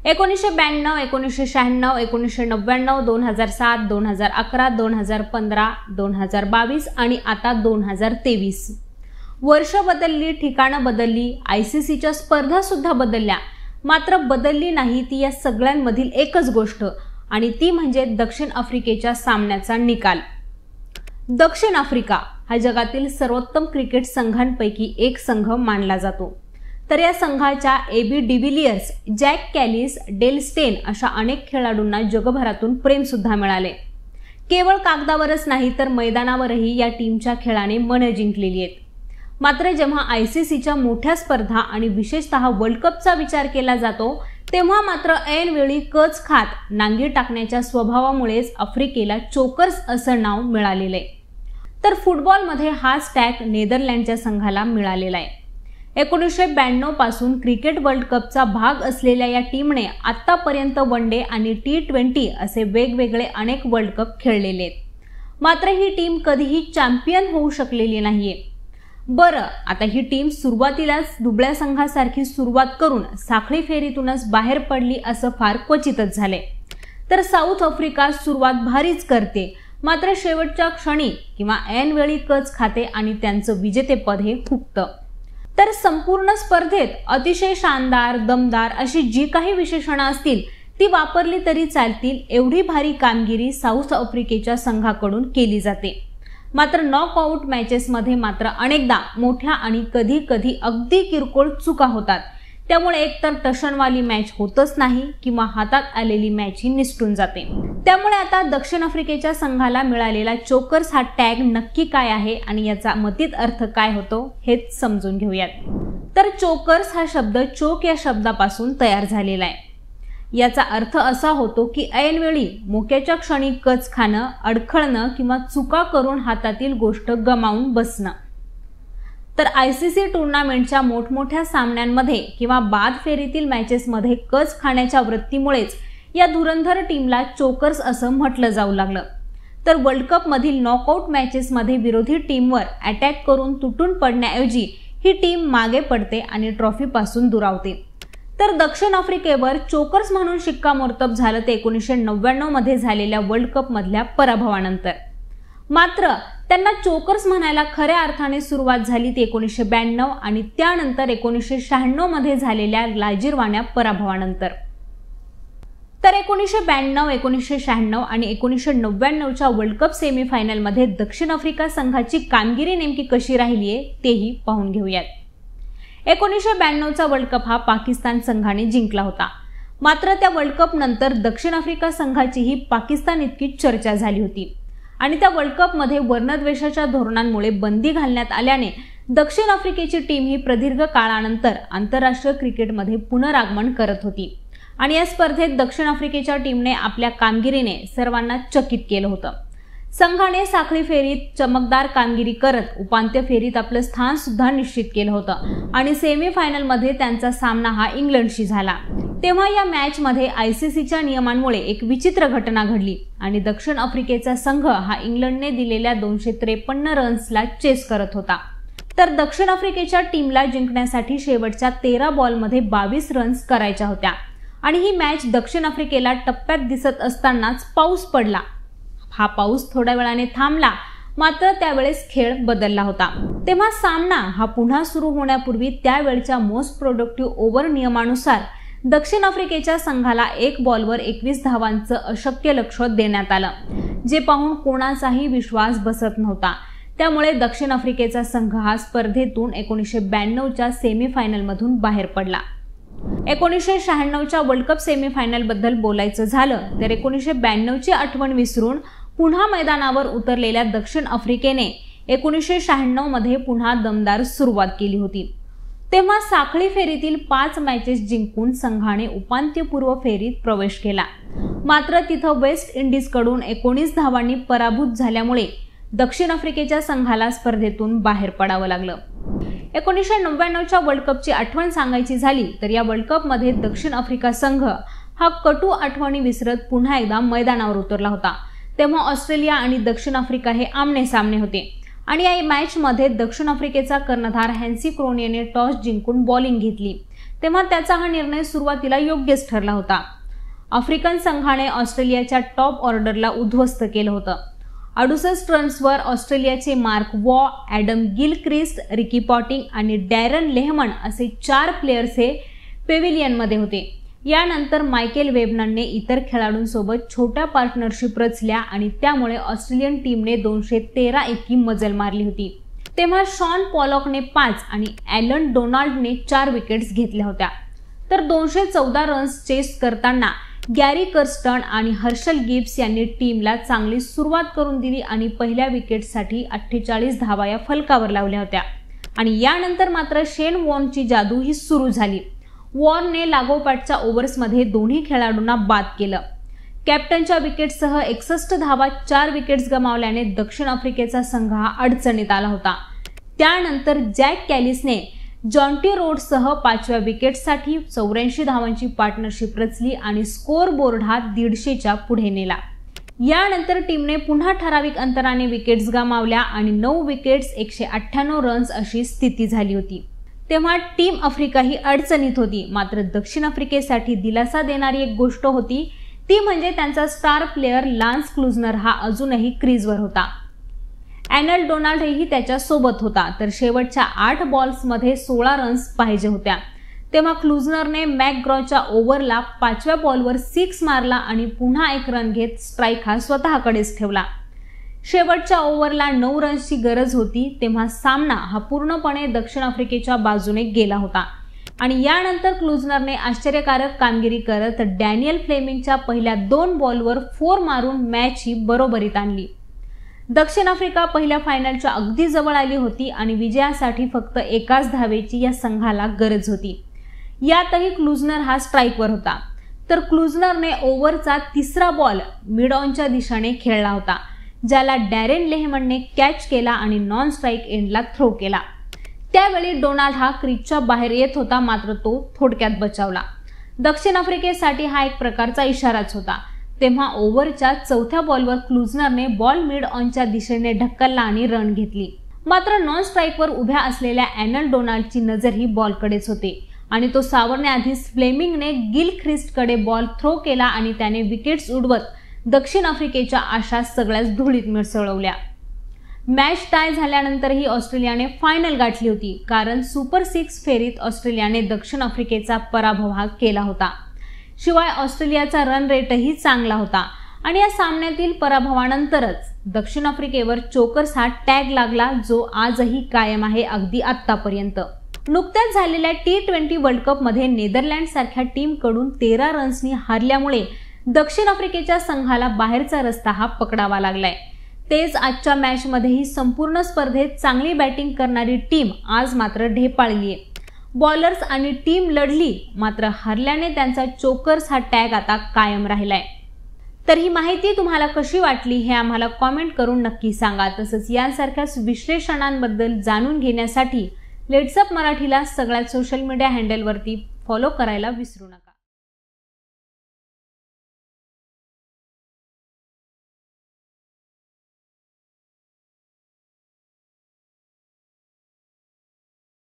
1992, 1996, 1999, 2007, 2011, 2015, 2022 आणि आता 2023. वर्ष बदलली, ठिकाणं बदलली, ICCच्या स्पर्धा सुद्धा बदलल्या, मात्र बदलली नाही ती या सगळ्यांमधील एकच गोष्ट, आणि ती म्हणजे दक्षिण आफ्रिकेच्या सामन्याचा निकाल. दक्षिण आफ्रिका हा जगातील सर्वोत्तम क्रिकेट संघांपैकी एक संघ मानला जातो. तर या संघाच्या AB de Villiers, Jacques Kallis, Dale Steyn अशा अनेक खेळाडूंना जगभरातून प्रेम सुद्धा मिळाले. केवळ कागदावरच नाही तर मैदानावरही या टीमच्या खेळाने मने जिंकलेली आहेत. मात्र जेव्हा ICCच्या मोठ्या स्पर्धा आणि विशेषतः वर्ल्ड कपचा विचार केला जातो तेव्हा मात्र ऐनवेळी कच खात नांगी टाकण्याच्या स्वभावामुळेच आफ्रिकेला चोकर्स असं नाव मिळालेलं आहे. तर फुटबॉलमध्ये हाच टॅग नेदरलँडच्या संघाला मिळालेला आहे. 1992 पासून क्रिकेट वर्ल्ड कपचा भाग असलेल्या या टीमने आतापर्यंत वन डे आणि T20 असे वेगवेगळे अनेक वर्ल्ड कप खेळलेले आहेत. मात्र ही टीम कधीही चॅम्पियन होऊ शकलेली नाहीये. बरं, आता ही टीम सुरुवातीलाच दुबळ्या संघासारखी सुरुवात करून साखळी फेरीतूनच बाहेर पडली असं फार क्वचितच झाले. तर साऊथ आफ्रिका सुरुवात भारीच करते, मात्र शेवटच्या क्षणी किंवा ऐनवेळी कच खाते आणि त्यांचं विजेतेपद हे हुकतं. तर संपूर्ण स्पर्धेत अतिशय शानदार, दमदार अशी जी काही विशेषणं असतील ती वापरली तरी चालतील एवढी भारी कामगिरी साऊथ आफ्रिकेच्या संघाकडून केली जाते. मात्र नॉकआउट मॅचेसमध्ये मात्र अनेकदा मोठ्या आणि कधी कधी अगदी किरकोळ चुका होतात. त्यामुळे एकतर टशनवाली मॅच होतच नाही किंवा हातात आलेली मॅच ही निसटून जाते. त्यामुळे आता दक्षिण आफ्रिकेच्या संघाला मिळालेला चोकर्स हा टॅग नक्की काय आहे आणि याचा मतीत अर्थ काय होतो हेच समजून घेऊयात. तर चोकर्स हा शब्द चोक या शब्दापासून तयार झालेला आहे. याचा अर्थ असा होतो की ऐनवेळी मोक्याच्या क्षणी कच खाणं, अडखळणं किंवा चुका करून हातातील गोष्ट गमावून बसणं. तर ICC टुर्नामेंटच्या मोठमोठ्या सामन्यांमध्ये किंवा बाद फेरीतील मॅचेसमध्ये कच खाण्याच्या वृत्तीमुळेच या धुरंधर टीमला चोकर्स असं म्हटलं जाऊ लागलं. तर वर्ल्ड कप मधील नॉकआउट मॅचेसमध्ये विरोधी टीमवर अटॅक करून तुटून पडण्याऐवजी ही टीम मागे पडते आणि ट्रॉफीपासून दुरावते. तर दक्षिण आफ्रिकेवर चोकर्स म्हणून शिक्कामोर्तब झालं ते 1999 मध्ये झालेल्या वर्ल्ड कप मधल्या पराभवानंतर. मात्र त्यांना चोकर्स म्हणायला खऱ्या अर्थाने सुरुवात झाली ती 1992 आणि त्यानंतर 1996 मध्ये झालेल्या लाजिरवाण्या पराभवानंतर. तर 1992, 1996 आणि 1999च्या वर्ल्ड कप सेमीफायनलमध्ये दक्षिण आफ्रिका संघाची कामगिरी नेमकी कशी राहिली आहे तेही पाहून घेऊयात. 1992चा वर्ल्ड कप हा पाकिस्तान संघाने जिंकला होता. मात्र त्या वर्ल्ड कप नंतर दक्षिण आफ्रिका संघाचीही पाकिस्तान इतकीच चर्चा झाली होती आणि त्या वर्ल्ड कप मध्ये वर्णद्वेषाच्या धोरणांमुळे बंदी घालण्यात आल्याने दक्षिण आफ्रिकेची टीम ही प्रदीर्घ काळानंतर आंतरराष्ट्रीय क्रिकेटमध्ये पुनरागमन करत होती आणि या स्पर्धेत दक्षिण आफ्रिकेच्या टीमने आपल्या कामगिरीने सर्वांना चकित केलं होतं. संघाने साखळी फेरीत चमकदार कामगिरी करत उपांत्य फेरीत आपलं स्थान सुद्धा निश्चित केलं होतं आणि सेमीफायनलमध्ये त्यांचा सामना हा इंग्लंडशी झाला. तेव्हा या मॅचमध्ये ICCच्या नियमांमुळे एक विचित्र घटना घडली आणि दक्षिण आफ्रिकेचा संघ हा इंग्लंडने दिलेल्या 253 रन्सला चेस करत होता. तर दक्षिण आफ्रिकेच्या टीमला जिंकण्यासाठी शेवटच्या 13 बॉलमध्ये 22 रन्स करायच्या होत्या आणि ही मॅच दक्षिण आफ्रिकेला टप्प्यात दिसत असतानाच पाऊस पडला. हा पाऊस थोड्या वेळाने थांबला, मात्र त्यावेळेस खेळ बदलला होता. तेव्हा सामना हा पुन्हा सुरू होण्यापूर्वी त्यावेळच्या मोस्ट प्रोडक्टिव्ह ओव्हर नियमानुसार दक्षिण आफ्रिकेच्या संघाला 1 बॉलवर 21 धावांचं अशक्य लक्ष्य देण्यात आलं, जे पाहून कोणाचाही विश्वास बसत नव्हता. त्यामुळे दक्षिण आफ्रिकेचा संघ हा स्पर्धेतून 1992च्या सेमीफायनलमधून बाहेर पडला. 1996च्या वर्ल्ड कप सेमीफायनल बद्दल बोलायचं झालं तर 1992ची आठवण विसरून पुन्हा मैदानावर उतरलेल्या दक्षिण आफ्रिकेने 1996 मध्ये पुन्हा दमदार सुरुवात केली होती. तेव्हा साखळी फेरीतील 5 मॅचेस जिंकून संघाने उपांत्यपूर्व फेरीत प्रवेश केला. मात्र तिथं वेस्ट इंडिजकडून 19 धावांनी पराभूत झाल्यामुळे दक्षिण आफ्रिकेच्या संघाला स्पर्धेतून बाहेर पडावं लागलं. 1999च्या वर्ल्ड कपची आठवण सांगायची झाली तर या वर्ल्ड कप मध्ये दक्षिण आफ्रिका संघ हा कटू आठवणी विसरत पुन्हा एकदा मैदानावर उतरला होता. तेव्हा ऑस्ट्रेलिया आणि दक्षिण आफ्रिका हे आमने सामने होते आणि या मॅच मध्ये दक्षिण आफ्रिकेचा कर्णधार हॅन्सी क्रोन याने टॉस जिंकून बॉलिंग घेतली. तेव्हा त्याचा हा निर्णय सुरुवातीला योग्यच ठरला होता. आफ्रिकन संघाने ऑस्ट्रेलियाच्या टॉप ऑर्डरला उद्ध्वस्त केलं होतं. 68 रन्सवर ऑस्ट्रेलियाचे मार्क वॉ, ॲडम गिलक्रिस्ट, रिकी पॉटिंग आणि डॅरन लेहमन असे 4 प्लेयर्स हे पेव्हिलियनमध्ये होते. यानंतर मायकेल वेबनने इतर खेळाडूंसोबत छोट्या पार्टनरशिप रचल्या आणि त्यामुळे ऑस्ट्रेलियन टीमने 213 इतकी मजल मारली होती. तेव्हा शॉन पॉलॉकने 5 आणि ॲलन डोनाल्डने 4 विकेट्स घेतल्या होत्या. तर 214 रन्स चेस करताना गॅरी कर्स्टन आणि हर्षल गिब्स यांनी टीमला चांगली सुरुवात करून दिली आणि पहिल्या विकेटसाठी 48 धावा या फलकावर लावल्या होत्या. आणि यानंतर मात्र शेन वॉर्नची जादू ही सुरू झाली. वॉर्नने लागोपाठच्या ओव्हर्समध्ये दोन्ही खेळाडूंना बाद केलं. कॅप्टनच्या विकेटसह 61 धावा 4 विकेट्स गमावल्याने दक्षिण आफ्रिकेचा संघ हा अडचणीत आला होता. त्यानंतर जॅक कॅलिसने जॉन्टी रोड्ससह 5व्या विकेटसाठी 84 धावांची पार्टनरशिप रचली आणि स्कोअर बोर्ड हा 150च्या पुढे नेला. यानंतर टीमने पुन्हा ठराविक अंतराने विकेट्स गमावल्या आणि 9 विकेट्स 198 रन्स अशी स्थिती झाली होती. तेव्हा टीम आफ्रिका ही अडचणीत होती. मात्र दक्षिण आफ्रिकेसाठी दिलासा देणारी एक गोष्ट होती, ती म्हणजे त्यांचा स्टार प्लेयर लान्स क्लुजनर हा अजूनही क्रीजवर होता. ॲलन डोनाल्डही त्याच्या सोबत होता. तर शेवटच्या 8 बॉल्समध्ये 16 रन्स पाहिजे होत्या. तेव्हा क्लुजनरने मॅकग्रॉच्या ओव्हरला 5व्या बॉलवर 6 मारला आणि पुन्हा 1 रन घेत स्ट्राईक हा स्वतःकडेच ठेवला. शेवटच्या ओव्हरला 9 रन्सची गरज होती. तेव्हा सामना हा पूर्णपणे दक्षिण आफ्रिकेच्या बाजूने गेला होता आणि यानंतर क्लुजनरने आश्चर्यकारक कामगिरी करत डॅनियल फ्लेमिंगच्या पहिल्या 2 बॉलवर 4 मारून मॅच ही बरोबरीत आणली. दक्षिण आफ्रिका पहिल्या फायनलच्या अगदी जवळ आली होती आणि विजयासाठी फक्त एकाच धावेची या संघाला गरज होती. यातही क्लुजनर हा स्ट्राईकवर होता. तर क्लुजनरने ओव्हरचा 3रा बॉल मिड ऑनच्या दिशेने खेळला होता, ज्याला डॅरेन लेहमनने कॅच केला आणि नॉन स्ट्राईक एंडला थ्रो केला. त्यावेळी डोनाल्ड हा क्रीजच्या बाहेर येत होता, मात्र तो थोडक्यात बचावला. दक्षिण आफ्रिकेसाठी हा एक प्रकारचा इशाराच होता. तेव्हा ओव्हरच्या 4थ्या बॉलवर क्लुजनरने बॉल मिड ऑनच्या दिशेने ढकलला आणि रन घेतली. मात्र नॉन स्ट्राईकवर उभ्या असलेल्या ॲलन डोनाल्डची नजर ही बॉलकडेच होती आणि तो सावरण्याआधीच फ्लेमिंगने गिलख्रिस्टकडे बॉल थ्रो केला आणि त्याने विकेट्स उडवत दक्षिण आफ्रिकेच्या आशा सगळ्याच धुळीत मिसळवल्या. मॅच टाय झाल्यानंतरही ऑस्ट्रेलियाने फायनल गाठली होती, कारण सुपर 6 फेरीत ऑस्ट्रेलियाने दक्षिण आफ्रिकेचा पराभव केला होता. शिवाय ऑस्ट्रेलियाचा रन रेटही चांगला होता आणि या सामन्यातील पराभवानंतरच दक्षिण आफ्रिकेवर चोकर्स हा टॅग लागला, जो आजही कायम आहे अगदी आतापर्यंत. नुकत्याच झालेल्या T20 वर्ल्ड कप मध्ये नेदरलँड सारख्या टीमकडून 13 रन्सनी हारल्यामुळे दक्षिण आफ्रिकेच्या संघाला बाहेरचा रस्ता हा पकडावा लागलाय. तेच आजच्या मॅचमध्येही संपूर्ण स्पर्धेत चांगली बॅटिंग करणारी टीम आज मात्र ढेपाळलीये. बॉलर्स आणि टीम लढली, मात्र हरल्याने त्यांचा चोकर्स हा टॅग आता कायम राहिलाय. तर ही माहिती तुम्हाला कशी वाटली हे आम्हाला कॉमेंट करून नक्की सांगा. तसंच यांसारख्या विश्लेषणांबद्दल जाणून घेण्यासाठी लेट्स अप मराठीला सगळ्यात सोशल मीडिया हँडलवरती फॉलो करायला विसरू नका.